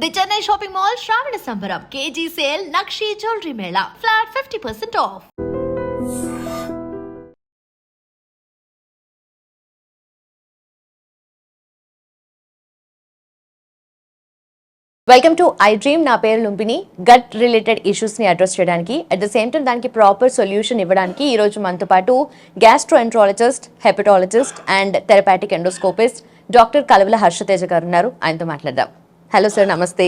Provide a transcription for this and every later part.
The Chennai shopping mall Shravana Sambaram KG sale Nakshi jewellery mela flat 50% off. Welcome to I Dream. నా పేరు Lumpini. Gut related ఇష్యూస్ని address చేయడానికి at the same time దానికి proper solution ఇవ్వడానికి ఈరోజు మనతో పాటు gastroenterologist, hepatologist and therapeutic endoscopist doctor Kalavala Harshateja garu ఉన్నారు. ఆయనతో మాట్లాడదాం. హలో సార్, నమస్తే.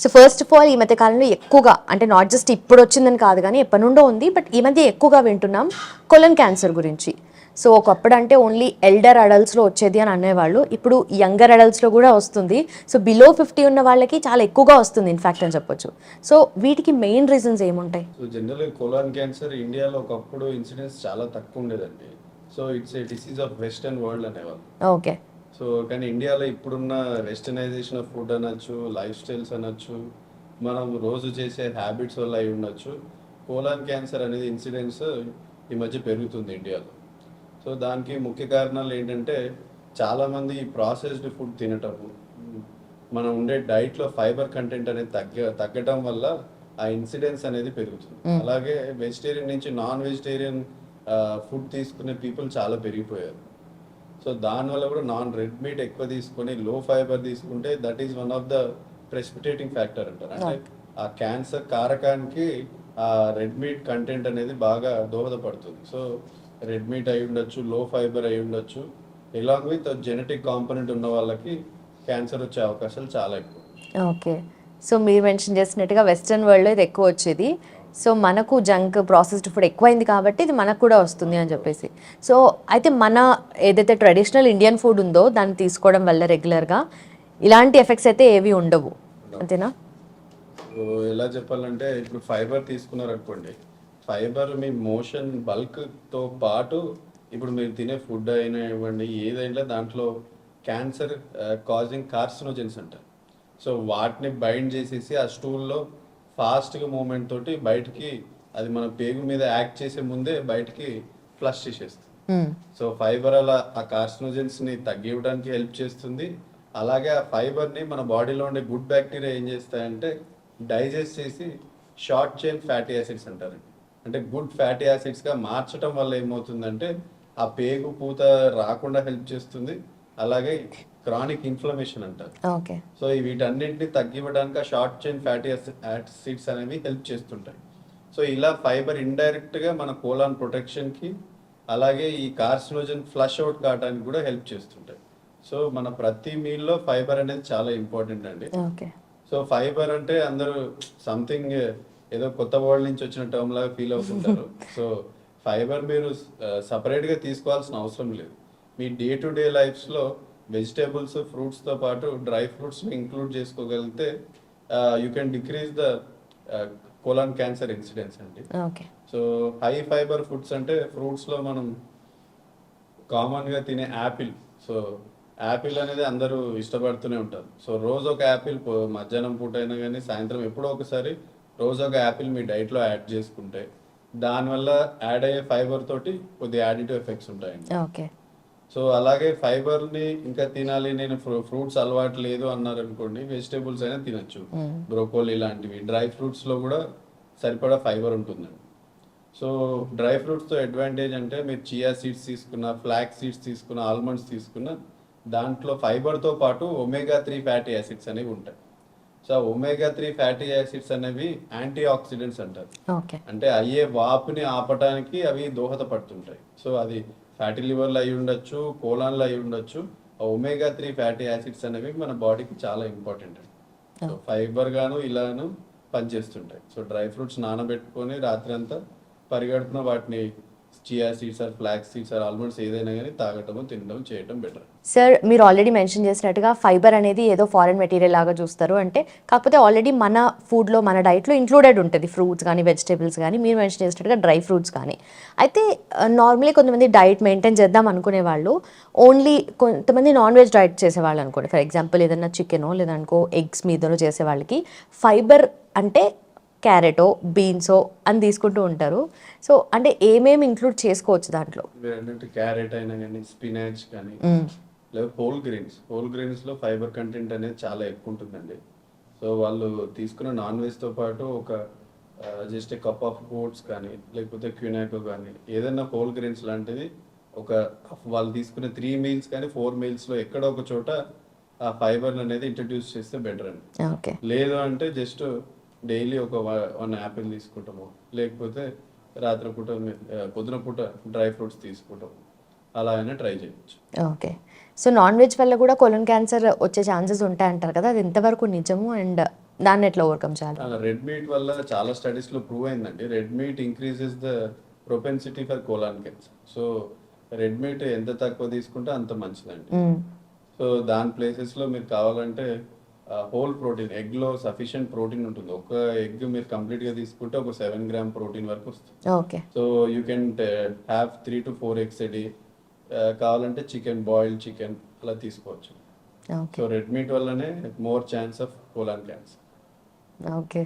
సో ఫస్ట్ ఆఫ్ ఆల్, ఈ మధ్య కాలంలో ఎక్కువగా, అంటే నాట్ జస్ట్ ఇప్పుడు వచ్చిందని కాదు కానీ ఎప్పటి నుండో ఉంది, బట్ ఈ మధ్య ఎక్కువగా వింటున్నాం కొలన్ క్యాన్సర్ గురించి. సో ఒకప్పుడు అంటే ఓన్లీ ఎల్డర్ అడల్ట్స్లో వచ్చేది అని అనేవాళ్ళు, ఇప్పుడు యంగర్ అడల్ట్స్లో కూడా వస్తుంది. సో బిలో 50 ఉన్న వాళ్ళకి చాలా ఎక్కువగా వస్తుంది ఇన్ఫాక్ట్ అని చెప్పొచ్చు. సో వీటికి మెయిన్ రీజన్స్ ఏముంటాయి? సో జనరల్గా కొలాన్ క్యాన్సర్ ఇండియాలో ఒకప్పుడు ఇన్సిడెన్స్ చాలా తక్కువ ఉండేదండి. So it's a disease of western world అనేవాళ్ళు. ఓకే. సో కానీ ఇండియాలో ఇప్పుడున్న వెస్టర్నైజేషన్ ఆఫ్ ఫుడ్ అనొచ్చు, లైఫ్ స్టైల్స్ అనొచ్చు, మనం రోజు చేసే హ్యాబిట్స్ వల్ల అయి ఉండొచ్చు, కోలాన్ క్యాన్సర్ అనేది ఇన్సిడెన్స్ ఈ మధ్య పెరుగుతుంది ఇండియాలో. సో దానికి ముఖ్య కారణాలు ఏంటంటే, చాలామంది ప్రాసెస్డ్ ఫుడ్ తినటము, మనం ఉండే డైట్లో ఫైబర్ కంటెంట్ అనేది తగ్గటం వల్ల ఆ ఇన్సిడెన్స్ అనేది పెరుగుతుంది. అలాగే వెజిటేరియన్ నుంచి నాన్ వెజిటేరియన్ ఫుడ్ తీసుకునే పీపుల్ చాలా పెరిగిపోయారు. సో దానివల్ల కూడా నాన్ రెడ్ మీట్ ఎక్కువ తీసుకొని లో ఫైబర్ తీసుకుంటే that is one of the precipitating factor అంటారు. అంటే ఆ క్యాన్సర్ కారకానికి ఆ రెడ్ మీట్ కంటెంట్ అనేది బాగా దోహదపడుతుంది. సో రెడ్ మీట్ అయి ఉండొచ్చు, లో ఫైబర్ అయి ఉండొచ్చు, ఇలాంగ్ విత్ జెనెటిక్ కాంపోనెంట్ ఉన్న వాళ్ళకి క్యాన్సర్ వచ్చే అవకాశాలు చాలా ఎక్కువ. ఓకే. సో మీరు మెన్షన్ చేసినట్టుగా వెస్ట్రన్ వరల్డ్లో ఇది ఎక్కువ వచ్చేది. సో మనకు జంక్ ప్రాసెస్డ్ ఫుడ్ ఎక్కువైంది కాబట్టి ఇది మనకు కూడా వస్తుంది అని చెప్పేసి. సో అయితే మన ఏదైతే ట్రెడిషనల్ ఇండియన్ ఫుడ్ ఉందో దాన్ని తీసుకోవడం వల్ల రెగ్యులర్గా ఇలాంటి ఎఫెక్ట్స్ అయితే ఏవి ఉండవు, అంతేనా? ఎలా చెప్పాలంటే, ఇప్పుడు ఫైబర్ తీసుకున్నారు అనుకోండి, ఫైబర్ మీ మోషన్ బల్క్తో పాటు ఇప్పుడు మీరు తినే ఫుడ్ అయినా ఇవ్వండి, ఏదైనా దాంట్లో క్యాన్సర్ కాజింగ్ కార్సినోజెన్స్ అంటారు. సో వాటిని బైండ్ చేసేసి ఆ స్టూల్లో ఫాస్ట్గా మూమెంట్ తోటి బయటికి, అది మన పేగు మీద యాక్ట్ చేసే ముందే బయటికి ఫ్లష్ చేసేస్తుంది. సో ఫైబర్ అలా ఆ కార్సినోజెన్స్ని తగ్గివ్వడానికి హెల్ప్ చేస్తుంది. అలాగే ఆ ఫైబర్ని మన బాడీలో ఉండే గుడ్ బ్యాక్టీరియా ఏం చేస్తాయంటే డైజెస్ట్ చేసి షార్ట్ చైన్ ఫ్యాటీ యాసిడ్స్ అంటారండి. అంటే గుడ్ ఫ్యాటీ యాసిడ్స్గా మార్చడం వల్ల ఏమవుతుందంటే ఆ పేగు పూత రాకుండా హెల్ప్ చేస్తుంది. అలాగే క్రానిక్ ఇన్ఫ్లమేషన్ అంటారు. సో వీటన్నింటినీ తగ్గివ్వడానికి ఆ షార్ట్ చైన్ ఫ్యాటీ యాసిడ్స్ అనేవి హెల్ప్ చేస్తుంటాయి. సో ఇలా ఫైబర్ ఇండైరెక్ట్గా మన కోలాన్ ప్రొటెక్షన్కి, అలాగే ఈ కార్సినోజన్ ఫ్లష్ అవుట్ కావడానికి కూడా హెల్ప్ చేస్తుంటాయి. సో మన ప్రతి మీల్లో ఫైబర్ అనేది చాలా ఇంపార్టెంట్ అండి. సో ఫైబర్ అంటే అందరూ సంథింగ్ ఏదో కొత్త వరల్డ్ నుంచి వచ్చిన టర్మ్ లాగా ఫీల్ అవుతుంటారు. సో ఫైబర్ మీరు సపరేట్గా తీసుకోవాల్సిన అవసరం లేదు. మీ డే టు డే లైఫ్స్లో వెజిటేబుల్స్, ఫ్రూట్స్తో పాటు డ్రై ఫ్రూట్స్ని ఇంక్లూడ్ చేసుకోగలిగితే you can decrease the colon cancer incidence అండి. సో హై ఫైబర్ ఫుడ్స్ అంటే ఫ్రూట్స్లో మనం కామన్గా తినే యాపిల్. సో యాపిల్ అనేది అందరూ ఇష్టపడుతూనే ఉంటారు. సో రోజు ఒక యాపిల్, మధ్యాహ్నం పూట అయినా కానీ సాయంత్రం ఎప్పుడో ఒకసారి రోజు ఒక యాపిల్ మీ డైట్లో యాడ్ చేసుకుంటే దానివల్ల యాడ్ అయ్యే ఫైబర్ తోటి కొద్ది యాడిటివ్ ఎఫెక్ట్స్ ఉంటాయండి. సో అలాగే ఫైబర్ని ఇంకా తినాలి, నేను ఫ్రూట్స్ అలవాటు లేదు అన్నారు అనుకోండి, వెజిటేబుల్స్ అయినా తినచ్చు. బ్రోకోలీ లాంటివి, డ్రై ఫ్రూట్స్లో కూడా సరిపడా ఫైబర్ ఉంటుందండి. సో డ్రై ఫ్రూట్స్తో అడ్వాంటేజ్ అంటే మీరు చియా సీడ్స్ తీసుకున్న, ఫ్లాక్స్ సీడ్స్ తీసుకున్న, ఆల్మండ్స్ తీసుకున్న, దాంట్లో ఫైబర్తో పాటు ఒమేగా 3 ఫ్యాటీ యాసిడ్స్ అనేవి ఉంటాయి. సో ఒమేగా 3 ఫ్యాటీ యాసిడ్స్ అనేవి యాంటీ ఆక్సిడెంట్స్ అంటారు. అంటే అయ్యే వాపుని ఆపడానికి అవి దోహదపడుతుంటాయి. సో అది ఫ్యాటీ లివర్లో అయి ఉండొచ్చు, కోలాన్లో అయి ఉండొచ్చు. ఒమేగా 3 ఫ్యాటీ యాసిడ్స్ అనేవి మన బాడీకి చాలా ఇంపార్టెంట్ అండి. సో ఫైబర్ గాను ఇలాను పనిచేస్తుంటాయి. సో డ్రై ఫ్రూట్స్ నానబెట్టుకొని రాత్రి అంతా పరిగడుపున వాటిని chia seeds or flax seeds or almonds ఏదైనా కానీ తాగటము, తినడం, చేయటం బెటర్. సార్, మీరు ఆల్రెడీ మెన్షన్ చేసినట్టుగా ఫైబర్ అనేది ఏదో ఫారెన్ మెటీరియల్ లాగా చూస్తారు అంటే, కాకపోతే ఆల్రెడీ మన ఫుడ్లో, మన డైట్లో ఇంక్లూడెడ్ ఉంటుంది. ఫ్రూట్స్ కానీ, వెజిటేబుల్స్ కానీ, మీరు మెన్షన్ చేసినట్టుగా డ్రై ఫ్రూట్స్ కానీ. అయితే నార్మలీ కొంతమంది డైట్ మెయింటైన్ చేద్దాం అనుకునే వాళ్ళు, ఓన్లీ కొంతమంది నాన్ వెజ్ డైట్ చేసేవాళ్ళు అనుకోండి, ఫర్ ఎగ్జాంపుల్ ఏదైనా చికెనో లేదనుకో ఎగ్స్ మీదనో చేసే వాళ్ళకి ఫైబర్ అంటే క్యారెటో, బీన్సో అని తీసుకుంటూ ఉంటారు. సో అంటే ఏమేమి ఇంక్లూడ్ చేసుకోవచ్చు దాంట్లో? క్యారెట్ అయినా కానీ, స్పినాచ్ కానీ, లేదా హోల్ గ్రెయిన్స్లో ఫైబర్ కంటెంట్ అనేది చాలా ఎక్కువ ఉంటుందండి. సో వాళ్ళు తీసుకున్న నాన్ వెజ్తో పాటు ఒక జస్ట్ కప్ ఆఫ్ ఓట్స్ కానీ లేకపోతే క్వినాకో కానీ ఏదైనా హోల్ గ్రెయిన్స్ లాంటిది ఒక వాళ్ళు తీసుకునే 3 మీల్స్ కానీ 4 మీల్స్లో ఎక్కడో ఒక చోట ఆ ఫైబర్ అనేది ఇంట్రడ్యూస్ చేస్తే బెటర్ అండి. ఓకే. లేదు అంటే జస్ట్ డైలీ ఒక 1 యాపిల్ తీసుకుంటాము, లేకపోతే రాత్రిపూట పొద్దున పూట డ్రై ఫ్రూట్స్ తీసుకుంటాము, అలా అయినా ట్రై చేయొచ్చు. ఓకే. సో నాన్ వెజ్ వల్ల కూడా కొలన్ క్యాన్సర్ వచ్చే ఛాన్సెస్ ఉంటాయి అంటారు కదా, అది ఎంతవరకు నిజము అండ్ దాన్ని ఎట్లా ఓవర్కమ్ చేయాలి? రెడ్ మీట్ వల్ల చాలా స్టడీస్లో ప్రూవ్ అయిందండి. Red meat increases the propensity for colon cancer. So red meat ఎంత తక్కువ తీసుకుంటే అంత మంచిదండి. సో దాని ప్లేసెస్లో మీరు కావాలంటే హోల్ ప్రోటీన్, ఎగ్లో సఫిషియంట్ ప్రోటీన్ ఉంటుంది. ఒక ఎగ్ మీరు కంప్లీట్గా తీసుకుంటే ఒక 7 గ్రామ్ ప్రోటీన్ వరకు వస్తుంది. Okay. So you can have 3 to 4 eggs a day. కావాలంటే బాయిల్డ్ చికెన్ అలా తీసుకోవచ్చు. సో రెడ్ మీట్ వల్లనే more chance of colon cancer. Okay.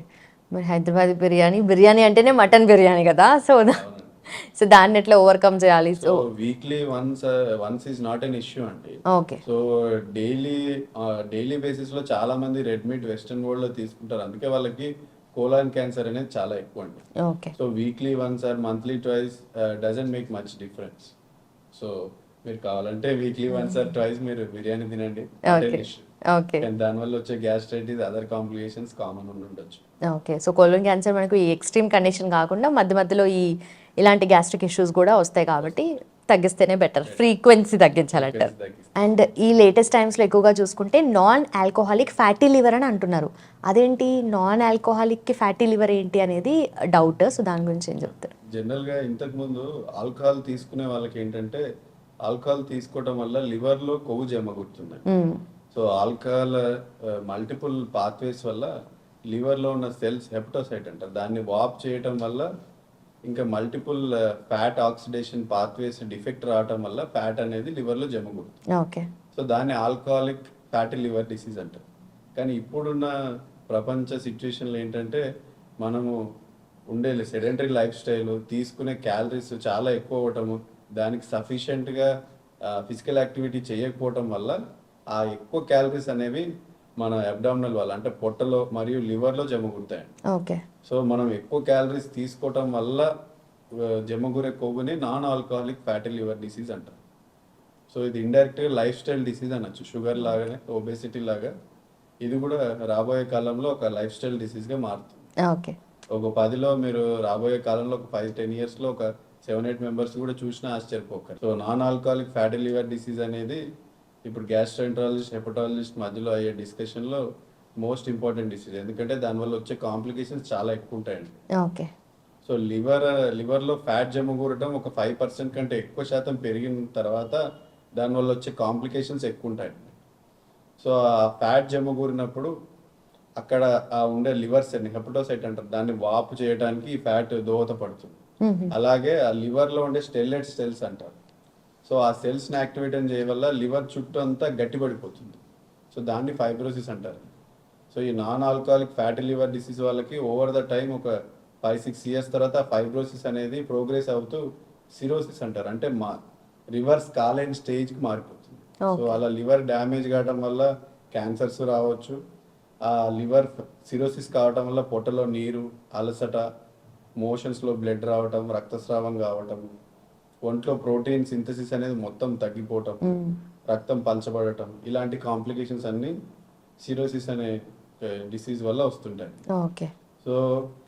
మరి హైదరాబాద్ బిర్యానీ అంటేనే మటన్ బిర్యానీ కదా, సో దాన్ని ఎట్లా ఓవర్కమ్ చేయాలి? So weekly once is not an issue అండి. ఓకే. సో డైలీ బేసిస్ లో చాలా మంది రెడ్ మీట్ వెస్టర్న్ వరల్డ్ లో తీసుకుంటారు, అందుకే వాళ్ళకి కోలాన్ క్యాన్సర్ అనేది చాలా ఎక్కువ అండి. Okay. So weekly once or monthly twice doesn't make much difference. So మీరు కావాలంటే వీక్లీ వన్స్ ఆర్ ట్వైస్ మీరు బిర్యానీ తినండి, ఓకే. దానివల్ల వచ్చే గ్యాస్ట్రైటిస్, అదర్ కాంప్లికేషన్స్ కామన్ ఉండొచ్చు. ఓకే. సో కోలన్ క్యాన్సర్ మనకు ఈ ఎక్స్ట్రీమ్ కండిషన్ కాకుండా మధ్య మధ్యలో ఇలాంటి గ్యాస్ట్రిక్ ఇష్యూస్ కూడా వస్తాయి కాబట్టి తగ్గిస్తేనే బెటర్, ఫ్రీక్వెన్సీ తగ్గించాలంటారు. అండ్ ఈ లేటెస్ట్ టైమ్స్లో ఎక్కువగా చూసుకుంటే నాన్ ఆల్కహాలిక్ ఫ్యాటీ లివర్ అని అంటున్నారు. అదేంటి నాన్ ఆల్కహాలిక్కి ఫ్యాటీ లివర్ ఏంటి అనేది డౌట్. సో దాని గురించి ఏం చెప్తారు? జనరల్గా ఇంతకుముందు ఆల్కహాల్ తీసుకునే వాళ్ళకి ఏంటంటే ఆల్కహాల్ తీసుకోవడం వల్ల లివర్లో కొవ్వు జమగుతుంది. సో ఆల్కహాల్ మల్టిపుల్ పాత్వేస్ వల్ల లివర్లో ఉన్న సెల్స్, హెపటోసైట్ అంటారు, దాన్ని వాప్ చేయటం వల్ల ఇంకా multiple fat oxidation pathways defect రావటం వల్ల ఫ్యాట్ అనేది లివర్లో జమగుతుంది. ఓకే. సో దాన్ని ఆల్కహాలిక్ ఫ్యాటీ లివర్ డిసీజ్ అంటారు. కానీ ఇప్పుడున్న ప్రపంచ సిచ్యువేషన్లో ఏంటంటే మనము ఉండే సెడెంటరీ లైఫ్ స్టైల్, తీసుకునే క్యాలరీస్ చాలా ఎక్కువ అవ్వటము, దానికి సఫిషియెంట్గా ఫిజికల్ యాక్టివిటీ చేయకపోవటం వల్ల ఆ ఎక్కువ క్యాలరీస్ అనేవి మన అబ్డామినల్ వల్ల అంటే పొట్టలో మరియు లివర్లో జమగుడతాయి. ఓకే. సో మనం ఎక్కువ క్యాలరీస్ తీసుకోవటం వల్ల జమగురే కొవ్వుని non alcoholic fatty liver disease అంటారు. సో ఇది ఇండైరెక్ట్గా లైఫ్ స్టైల్ డిసీజ్ అనొచ్చు. షుగర్ లాగానే, ఒబేసిటీ లాగా ఇది కూడా రాబోయే కాలంలో ఒక లైఫ్ స్టైల్ డిసీజ్గా మారుతుంది. ఓకే. ఒక 10లో మీరు రాబోయే కాలంలో ఒక 5-10 ఇయర్స్లో ఒక 7-8 మెంబర్స్ కూడా చూసినా ఆశ్చర్యపోకండి. So non alcoholic fatty liver disease అనేది ఇప్పుడు గ్యాస్ట్రోఎంట్రాలజిస్ట్, హెపటాలజిస్ట్ మధ్యలో అయ్యే డిస్కషన్లో మోస్ట్ ఇంపార్టెంట్ డిసీజ్, ఎందుకంటే దానివల్ల వచ్చే కాంప్లికేషన్స్ చాలా ఎక్కువ ఉంటాయండి. ఓకే. సో లివర్లో ఫ్యాట్ జమగూరటం ఒక 5% కంటే ఎక్కువ శాతం పెరిగిన తర్వాత దానివల్ల వచ్చే కాంప్లికేషన్స్ ఎక్కువ ఉంటాయండి. సో ఆ ఫ్యాట్ జమగూరినప్పుడు అక్కడ ఆ ఉండే లివర్ సెల్, హెపటోసైట్ అంటారు, దాన్ని వాపు చేయడానికి ఈ ఫ్యాట్ దోహదపడుతుంది. అలాగే ఆ లివర్లో ఉండే స్టెల్లెట్ సెల్స్ అంటారు. సో ఆ సెల్స్ని యాక్టివేట్ చేయడం వల్ల లివర్ చుట్టూ అంతా గట్టిపడిపోతుంది. సో దాన్ని ఫైబ్రోసిస్ అంటారు. సో ఈ non alcoholic fatty liver disease వాళ్ళకి ఓవర్ ద టైం ఒక 5-6 ఇయర్స్ తర్వాత ఫైబ్రోసిస్ అనేది ప్రోగ్రెస్ అవుతూ సిరోసిస్ అంటారు, అంటే రివర్స్ కాలేని స్టేజ్కి మారిపోతుంది. సో అలా లివర్ డ్యామేజ్ కావడం వల్ల క్యాన్సర్స్ రావచ్చు. ఆ లివర్ సిరోసిస్ కావడం వల్ల పొట్టలో నీరు, అలసట, మోషన్స్లో బ్లడ్ రావటం, రక్తస్రావం కావటం, ఒంట్లో ప్రోటీన్ సింథసిస్ అనేది మొత్తం తగ్గిపోవటం, రక్తం పలచబడటం, ఇలాంటి కాంప్లికేషన్స్ అన్ని సిరోసిస్ అనే డిసీజ్ వల్ల వస్తుంటాయి. ఓకే. సో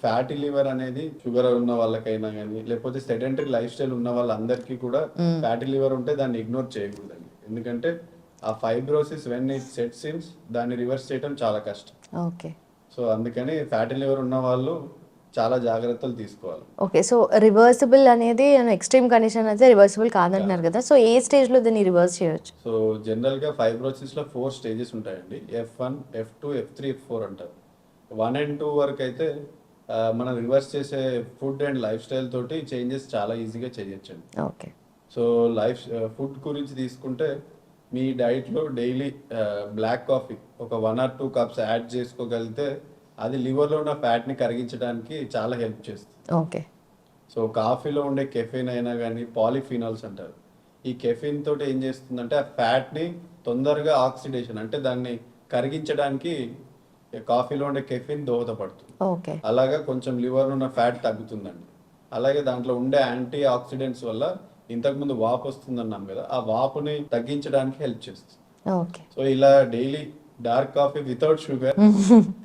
ఫ్యాటీ లివర్ అనేది షుగర్ ఉన్న వాళ్ళకైనా కానీ లేకపోతే సెడెంటరీ లైఫ్ స్టైల్ ఉన్న వాళ్ళందరికీ కూడా ఫ్యాటీ లివర్ ఉంటే దాన్ని ఇగ్నోర్ చేయకూడదండి, ఎందుకంటే ఆ ఫైబ్రోసిస్ వెన్ ఇట్ సెట్స్ ఇన్స్ దాన్ని రివర్స్ చేయడం చాలా కష్టం. ఓకే. సో అందుకని ఫ్యాటీ లివర్ ఉన్న వాళ్ళు చాలా జాగ్రత్తలు తీసుకోవాలి. ఓకే. సో రివర్సిబుల్ అనేది ఎక్స్ట్రీమ్ కండిషన్ అయితే రివర్సిబుల్ కాదంటున్నారు కదా, సో ఏ స్టేజ్లో దీన్ని రివర్స్ చేయొచ్చు? సో జనరల్గా ఫైబ్రోసిస్లో 4 స్టేజెస్ ఉంటాయండి. F1, F2, F3, F4 అంటారు. 1 and 2 వరకు అయితే మనం రివర్స్ చేసే ఫుడ్ అండ్ లైఫ్ స్టైల్ తోటి చేంజెస్ చాలా ఈజీగా చేయొచ్చండి. ఓకే. సో ఫుడ్ గురించి తీసుకుంటే మీ డైట్లో డైలీ బ్లాక్ కాఫీ ఒక 1 or 2 cups యాడ్ చేసుకోగలిగితే అది లివర్లో ఉన్న ఫ్యాట్ని కరిగించడానికి చాలా హెల్ప్ చేస్తుంది. ఓకే. సో కాఫీలో ఉండే కెఫెన్ అయినా కానీ పాలిఫినాల్స్ అంటారు, ఈ కెఫిన్ తోటి ఏం చేస్తుందంటే ఆ ఫ్యాట్ని తొందరగా ఆక్సిడేషన్ అంటే దాన్ని కరిగించడానికి కాఫీలో ఉండే కెఫిన్ దోహదపడుతుంది. ఓకే. అలాగా కొంచెం లివర్ ఉన్న ఫ్యాట్ తగ్గుతుందండి. అలాగే దాంట్లో ఉండే యాంటీ ఆక్సిడెంట్స్ వల్ల ఇంతకుముందు వాపు వస్తుందన్నాం కదా, ఆ వాపుని తగ్గించడానికి హెల్ప్ చేస్తుంది. ఓకే. సో ఇలా daily dark coffee without sugar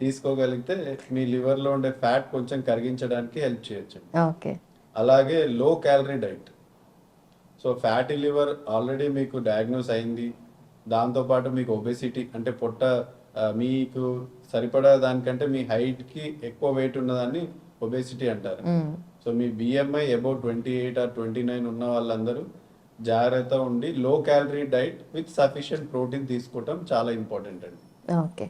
తీసుకోగలిగితే మీ లివర్ లో ఉండే ఫ్యాట్ కొంచెం కరిగించడానికి హెల్ప్ చేయొచ్చు. ఓకే. అలాగే low calorie diet. So fatty liver already మీకు డయాగ్నోస్ అయింది, దాంతోపాటు మీకు ఒబెసిటీ అంటే పొట్ట మీకు సరిపడా దానికంటే మీ హైట్ కి ఎక్కువ వెయిట్ ఉన్నదాన్ని ఒబెసిటీ అంటారు. So me BMI about 28 or 29 ఉన్న వాళ్ళందరూ జాగ్రత్త ఉండి low calorie diet with sufficient protein తీసుకోవటం చాలా ఇంపార్టెంట్ అండి. ఓకే.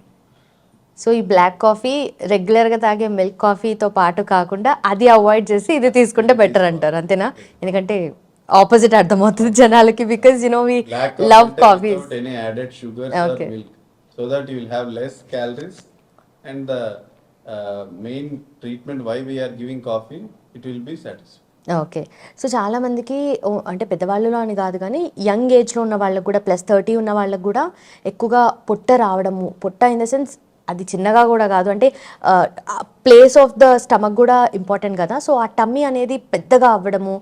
సో ఈ బ్లాక్ కాఫీ రెగ్యులర్గా తాగే మిల్క్ కాఫీతో పాటు కాకుండా అది అవాయిడ్ చేసి ఇది తీసుకుంటే బెటర్ అంటారు, అంతేనా? ఎందుకంటే ఆపోజిట్ అర్థమవుతుంది జనాలకి, because you know we love coffee any added sugars or milk, so that you will have less calories and the main treatment why we are giving coffee it will be satisfied. Okay. So చాలామందికి అంటే పెద్దవాళ్ళలో అని కాదు కానీ young ఏజ్లో ఉన్న వాళ్ళకు కూడా +30 ఉన్న వాళ్ళకు కూడా ఎక్కువగా పొట్ట రావడము, పొట్ట ఇన్ ద సెన్స్ అది చిన్నగా కూడా కాదు, అంటే ప్లేస్ ఆఫ్ ద స్టమక్ కూడా ఇంపార్టెంట్ కదా. సో ఆ టమ్మీ అనేది పెద్దగా అవ్వడము,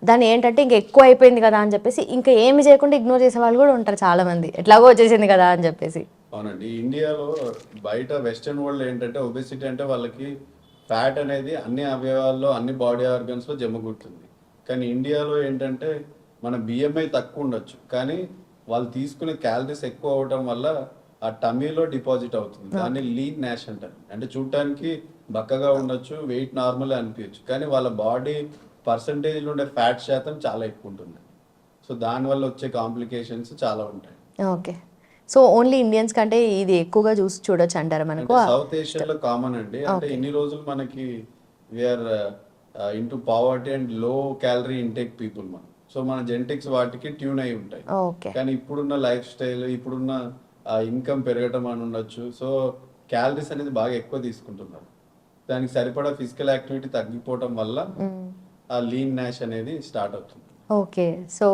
దాన్ని ఏంటంటే ఇంకా ఎక్కువ అయిపోయింది కదా అని చెప్పేసి ఇంకా ఏమి చేయకుండా ఇగ్నోర్ చేసే వాళ్ళు కూడా ఉంటారు చాలామంది, ఎట్లాగో వచ్చేసింది కదా అని చెప్పేసి. అవునండి, ఇండియాలో బయట వెస్టర్న్ వరల్డ్ ఏంటంటే ఒబెసిటీ అంటే వాళ్ళకి ఫ్యాట్ అనేది అన్ని అవయవాల్లో అన్ని బాడీ ఆర్గన్స్ లో జమ్మగుడుతుంది. కానీ ఇండియాలో ఏంటంటే మన బిఎంఐ తక్కువ ఉండొచ్చు కానీ వాళ్ళు తీసుకునే క్యాలరీస్ ఎక్కువ అవడం వల్ల ఆ టమీలో డిపాజిట్ అవుతుంది. దాన్ని లీన్ నాష్ అంటారు. అంటే చూడటానికి బక్కగా ఉండొచ్చు, వెయిట్ నార్మల్ అనిపించచ్చు, కానీ వాళ్ళ బాడీ పర్సంటేజ్ ఉండే ఫ్యాట్ శాతం చాలా ఎక్కువ ఉంటుంది. సో దానివల్ల వచ్చే కాంప్లికేషన్స్ చాలా ఉంటాయి. ఓకే. సో ఓన్లీ ఇండియన్స్ కంటే ఇది ఎక్కువగా చూడొచ్చు అంటారు మనకు? సౌత్ ఏషియాలో కామన్ అండి. అంటే ఇన్ని రోజులు మనకి we are into poverty and low calorie intake people మనం. సో మన జెనెటిక్స్ వాటికి ట్యూన్ అయి ఉంటాయి. కానీ ఇప్పుడున్న లైఫ్ స్టైల్, ఇప్పుడున్న ఇన్కమ్ పెరగటం అని ఉండొచ్చు. సో క్యాలరీస్ అనేది బాగా ఎక్కువ తీసుకుంటున్నారు. దానికి సరిపడా ఫిజికల్ యాక్టివిటీ తగ్గిపోవటం వల్ల ఆ లీన్ నాష్ అనేది స్టార్ట్ అవుతుంది. ఓకే. సో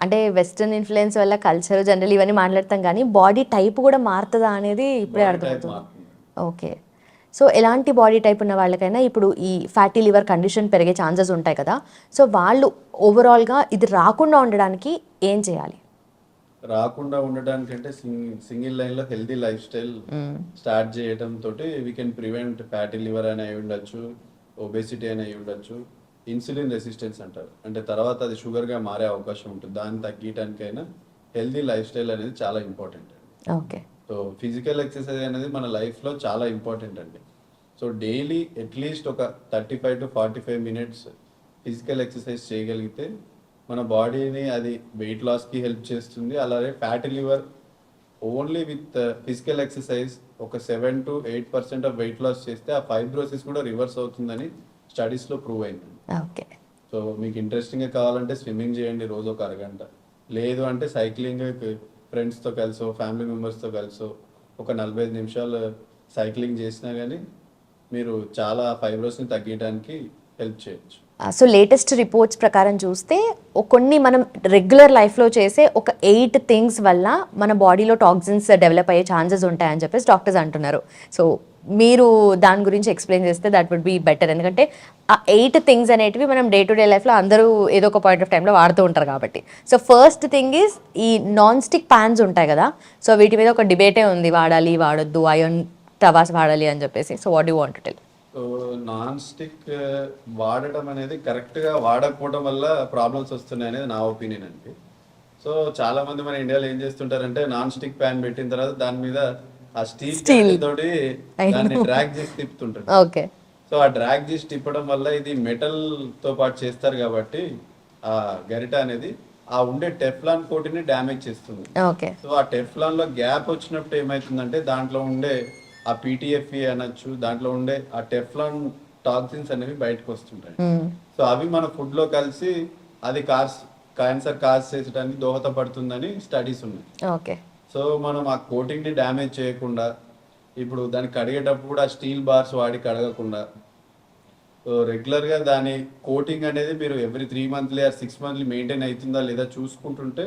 అంటే వెస్టర్న్ ఇన్ఫ్లుయెన్స్ వల్ల కల్చర్ జనరల్ ఇవన్నీ మాట్లాడతాం కానీ బాడీ టైప్ కూడా మారుతుందా అనేది ఇప్పుడే అర్థమవుతుంది. ఓకే. సో ఎలాంటి బాడీ టైప్ ఉన్న వాళ్ళకైనా ఇప్పుడు ఈ ఫ్యాటీ లివర్ కండిషన్ పెరిగే ఛాన్సెస్ ఉంటాయి కదా, సో వాళ్ళు ఓవరాల్గా ఇది రాకుండా ఉండడానికి ఏం చేయాలి? రాకుండా ఉండడానికి అంటే సింగిల్ లైన్ లో హెల్తీ లైఫ్ స్టైల్ స్టార్ట్ చేయడం తోటి we can prevent fatty liver అని అయి ఉండొచ్చు, ఒబేసిటీ అని అయి ఉండొచ్చు, ఇన్సులిన్ రెసిస్టెన్స్ అంటారు, అంటే తర్వాత అది షుగర్ గా మారే అవకాశం ఉంటుంది. దాన్ని తగ్గించడానికైనా హెల్తీ లైఫ్ స్టైల్ అనేది చాలా important. Okay. So physical exercise అనేది మన లైఫ్ లో చాలా ఇంపార్టెంట్ అండి. సో డైలీ అట్లీస్ట్ ఒక 35 to 45 minutes ఫిజికల్ ఎక్సర్సైజ్ చేయగలిగితే మన బాడీని అది వెయిట్ లాస్కి హెల్ప్ చేస్తుంది. అలాగే fatty liver only with physical exercise ఒక 7 to 8% ఆఫ్ వెయిట్ లాస్ చేస్తే ఆ ఫైబ్రోసిస్ కూడా రివర్స్ అవుతుందని స్టడీస్లో ప్రూవ్ అయింది. ఓకే. సో మీకు ఇంట్రెస్టింగ్గా కావాలంటే స్విమ్మింగ్ చేయండి రోజు ఒక అరగంట, లేదు అంటే సైక్లింగ్ ఫ్రెండ్స్తో కలిసో ఫ్యామిలీ మెంబర్స్తో కలిసో ఒక 45 నిమిషాలు సైక్లింగ్ చేసినా కానీ మీరు చాలా ఫైబ్రోస్ని తగ్గించడానికి హెల్ప్ చేయొచ్చు. సో లేటెస్ట్ రిపోర్ట్స్ ప్రకారం చూస్తే కొన్ని మనం రెగ్యులర్ లైఫ్లో చేసే ఒక 8 థింగ్స్ వల్ల మన బాడీలో టాక్సిన్స్ డెవలప్ అయ్యే ఛాన్సెస్ ఉంటాయని చెప్పేసి డాక్టర్స్ అంటున్నారు. సో మీరు దాని గురించి ఎక్స్ప్లెయిన్ చేస్తే దట్ వుడ్ బి బెటర్, ఎందుకంటే ఆ 8 థింగ్స్ అనేటివి మనం డే టు డే లైఫ్లో అందరూ ఏదో ఒక పాయింట్ ఆఫ్ టైంలో వాడుతూ ఉంటారు కాబట్టి. సో ఫస్ట్ థింగ్ ఈజ్ ఈ నాన్ స్టిక్ ప్యాన్స్ ఉంటాయి కదా, సో వీటి మీద ఒక డిబేటే ఉంది, వాడాలి వాడొద్దు, ఐరన్ తవాస్ వాడాలి అని చెప్పేసి. So what you want to tell? So non stick వాడటం అనేది కరెక్ట్గా వాడకపోవడం వల్ల ప్రాబ్లమ్స్ వస్తున్నాయి అనేది నా ఒపీనియన్ అండి. సో చాలా మంది మన ఇండియాలో ఏం చేస్తుంటారంటే నాన్ స్టిక్ ప్యాన్ పెట్టిన తర్వాత దాని మీద ఆ స్టీల్ తోటి దాన్ని డ్రాగ్ చేసి తిప్పుతుంటారు. ఓకే. సో ఆ డ్రాగ్ చేసి తిప్పడం వల్ల ఇది మెటల్ తో పాటు చేస్తారు కాబట్టి ఆ గరిట అనేది ఆ ఉండే టెఫ్లాన్ కోటిని డ్యామేజ్ చేస్తుంది. ఓకే. సో ఆ టెఫ్లాన్ లో గ్యాప్ వచ్చినప్పుడు ఏమైతుందంటే దాంట్లో ఉండే ఆ పీటీఎఫ్ఈ అనొచ్చు, దాంట్లో ఉండే ఆ టెఫ్లాన్ టాక్సిన్స్ అనేవి బయటకు వస్తుంటాయి. సో అవి మన ఫుడ్ లో కలిసి అది క్యాన్సర్ కాజ్ చేసడానికి దోహదపడుతుందని స్టడీస్ ఉన్నాయి. ఓకే. సో మనం ఆ కోటింగ్ ని డ్యామేజ్ చేయకుండా ఇప్పుడు దాన్ని కడిగేటప్పుడు కూడా స్టీల్ బార్స్ వాడి కడగకుండా సో రెగ్యులర్గా దాని కోటింగ్ అనేది మీరు every 3 monthly or 6 monthly maintain అవుతుందా లేదా చూసుకుంటుంటే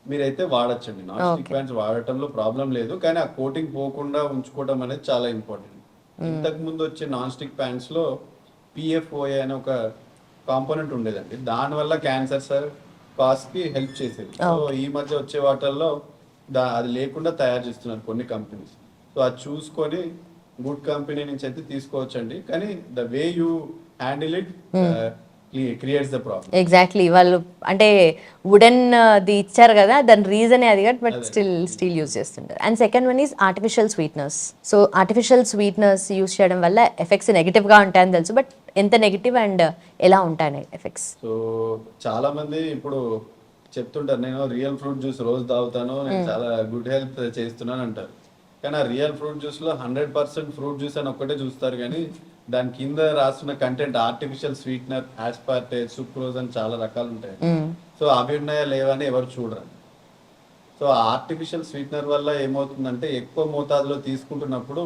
మీరైతే వాడచ్చండి. నాన్ స్టిక్ ప్యాన్స్ వాడటంలో ప్రాబ్లం లేదు, కానీ ఆ కోటింగ్ పోకుండా ఉంచుకోవడం అనేది చాలా ఇంపార్టెంట్. ఇంతకు ముందు వచ్చే నాన్ స్టిక్ ప్యాన్స్ లో పిఎఫ్ఓఏ అనే ఒక కాంపోనెంట్ ఉండేదండి, దానివల్ల క్యాన్సర్స్ కాస్ట్ కి హెల్ప్ చేసేది. సో ఈ మధ్య వచ్చే వాటిల్లో అది లేకుండా తయారు చేస్తున్నారు కొన్ని కంపెనీస్. సో అది చూసుకొని గుడ్ కంపెనీ నుంచి అయితే తీసుకోవచ్చండి, కానీ the way you handle it creates the problem. Exactly, వాళ్ళు అంటే వుడెన్ ది ఇచ్చారు కదా, దాని రీజనే అది కదా, బట్ స్టిల్ యూజ్ చేస్తుంటారు. And second one is artificial sweeteners. So artificial sweeteners use చేయడం వల్ల ఎఫెక్ట్స్ నెగిటివ్గా ఉంటాయని తెలుసు, బట్ ఎంత నెగిటివ్ అండ్ ఎలా ఉంటాయి ఎఫెక్ట్స్? సో చాలా మంది ఇప్పుడు చెప్తుంటారు, నేను రియల్ ఫ్రూట్ జ్యూస్ రోజు తాగుతాను, నేను చాలా గుడ్ హెల్త్ చేస్తున్నాను అంటారు. కానీ ఆ రియల్ ఫ్రూట్ జ్యూస్ లో 100% ఫ్రూట్ జ్యూస్ అని ఒక్కటే చూస్తారు, కానీ దాని కింద రాస్తున్న కంటెంట్ ఆర్టిఫిషియల్ స్వీట్నర్, ఆస్పార్టే, సుక్రోజ్ అని చాలా రకాలు ఉంటాయి. సో అవి ఉన్నాయా లేవా అని ఎవరు చూడరు. సో ఆర్టిఫిషియల్ స్వీట్నర్ వల్ల ఏమవుతుందంటే ఎక్కువ మోతాదులో తీసుకుంటున్నప్పుడు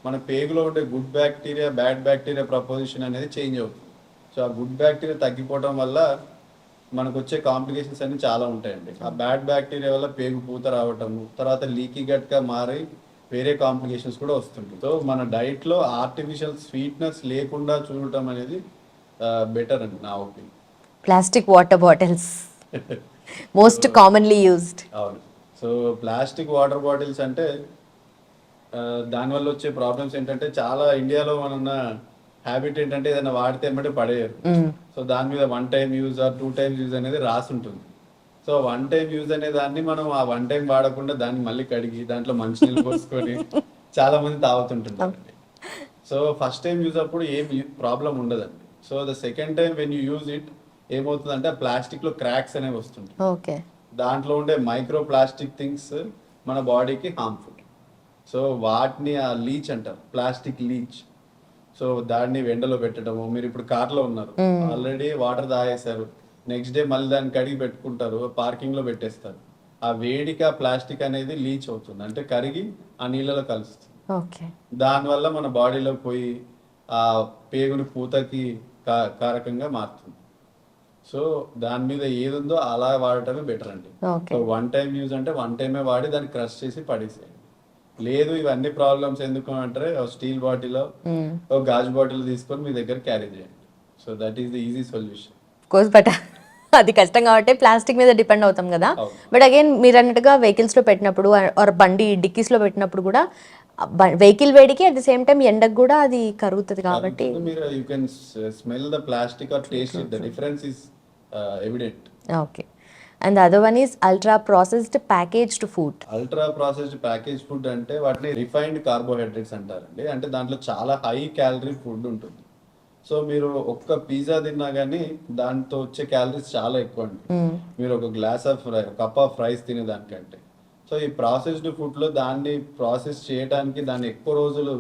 మన పేగులో ఉండే good bacteria, bad bacteria proposition అనేది చేంజ్ అవుతుంది. సో ఆ గుడ్ బ్యాక్టీరియా తగ్గిపోవడం వల్ల మనకు వచ్చే కాంప్లికేషన్స్ అన్ని చాలా ఉంటాయండి. ఆ బ్యాడ్ బ్యాక్టీరియా వల్ల పేగు పూత రావటము, తర్వాత లీకీ గట్ గా మారి వేరే కాంప్లికేషన్స్ కూడా వస్తుంటాయి. సో మన డైట్ లో ఆర్టిఫిషియల్ స్వీట్నెస్ లేకుండా చూడటం అనేది బెటర్ అండి నా opinion. Plastic water bottles most commonly used. అవును. సో ప్లాస్టిక్ వాటర్ బాటిల్స్ అంటే దానివల్ల వచ్చే ప్రాబ్లమ్స్ ఏంటంటే, చాలా ఇండియాలో మన హ్యాబిట్ ఏంటంటే ఏదైనా వాడితే ఏమంటే పడేయరు. సో దాని మీద 1 time use or 2 times use అనేది రాసి ఉంటుంది. సో 1 టైం యూజ్ అనే దాన్ని మనం ఆ 1 టైం వాడకుండా దాన్ని మళ్ళీ కడిగి దాంట్లో మంచినీళ్ళు పోసుకొని చాలా మంది తాగుతుంటుంటారు. సో ఫస్ట్ టైం యూజ్ అప్పుడు ఏం ప్రాబ్లం ఉండదండి. So the second time when you use it ఏమవుతుందంటే ఆ ప్లాస్టిక్ లో క్రాక్స్ అనేవి వస్తుంటాయి. ఓకే. దాంట్లో ఉండే మైక్రో ప్లాస్టిక్ థింగ్స్ మన బాడీకి హార్మ్ఫుల్. సో వాటిని ఆ లీచ్ అంటారు, ప్లాస్టిక్ లీచ్. సో దాన్ని ఎండలో పెట్టడము, మీరు ఇప్పుడు కార్లో ఉన్నారు, ఆల్రెడీ వాటర్ తాగేశారు, నెక్స్ట్ డే మళ్ళీ దాన్ని కడిగి పెట్టుకుంటారు, పార్కింగ్ లో పెట్టేస్తారు. ఆ వేడికి ఆ ప్లాస్టిక్ అనేది లీచ్ అవుతుంది, అంటే కరిగి ఆ నీళ్ళలో కలుస్తుంది. ఓకే. దానివల్ల మన బాడీలో పోయి ఆ పేగుని పూతకి కారకంగా మారుతుంది. సో దాని మీద ఏది ఉందో అలా వాడటమే బెటర్ అండి. సో 1 టైం యూజ్ అంటే 1 టైమే వాడి దాన్ని క్రష్ చేసి పడేసేయండి. లేదు ఇవన్నీ ప్రాబ్లమ్స్ ఎందుకు అంటే స్టీల్ బాటిల్, ఒక గాజు బాటిల్ తీసుకొని మీ దగ్గర క్యారీ చేయండి. So that is the easy solution. Course, but అది కష్టం కాబట్టి ప్లాస్టిక్ మీద డిపెండ్ అవుతాం కదా. బట్ అగైన్ మీరు అన్నట్టుగా వెహికల్స్ లో పెట్టినప్పుడు ఆర్ బండి డిక్కీస్ లో పెట్టినప్పుడు కూడా వెహికల్ వేడికి అట్ ది సేమ్ టైం ఎండకు కూడా అది కరుగుతుంది కాబట్టి మీరు you can smell the plastic are taste it, the difference is evident. Okay. And the other one is ultra processed packaged food. Ultra processed package food అంటే వాటిని refined carbohydrates అంటారండి. అంటే దాంట్లో చాలా హై క్యాలరీ ఫుడ్ ఉంటుంది. So మీరు ఒక్క pizza తిన్నా కానీ దాంతో వచ్చే క్యాలరీస్ చాలా ఎక్కువ అండి, మీరు ఒక glass of cup of rice తినేదానికంటే. సో ఈ ప్రాసెస్డ్ ఫుడ్ లో దాన్ని ప్రాసెస్ చేయడానికి, దాన్ని ఎక్కువ రోజులు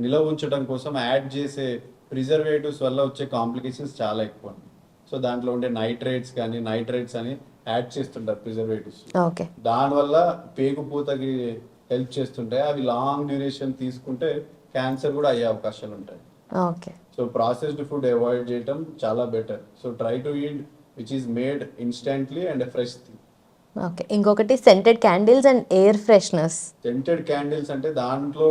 నిల్వ ఉంచడం కోసం యాడ్ చేసే ప్రిజర్వేటివ్స్ వల్ల వచ్చే కాంప్లికేషన్స్ చాలా ఎక్కువ అండి. సో దాంట్లో ఉండే నైట్రేట్స్ అని యాడ్ చేస్తుంటారు ప్రిజర్వేటివ్స్. ఓకే. దానివల్ల పేగు పూతకి హెల్ప్ చేస్తుంటాయి. అవి లాంగ్ డ్యూరేషన్ తీసుకుంటే క్యాన్సర్ కూడా అయ్యే అవకాశాలు ఉంటాయి. Okay. So processed food avoid చేయడం చాలా better. So try to eat which is made instantly and fresh thing. Okay. ఇంకొకటి scented candles and air fresheners. Scented candles అంటే దాంట్లో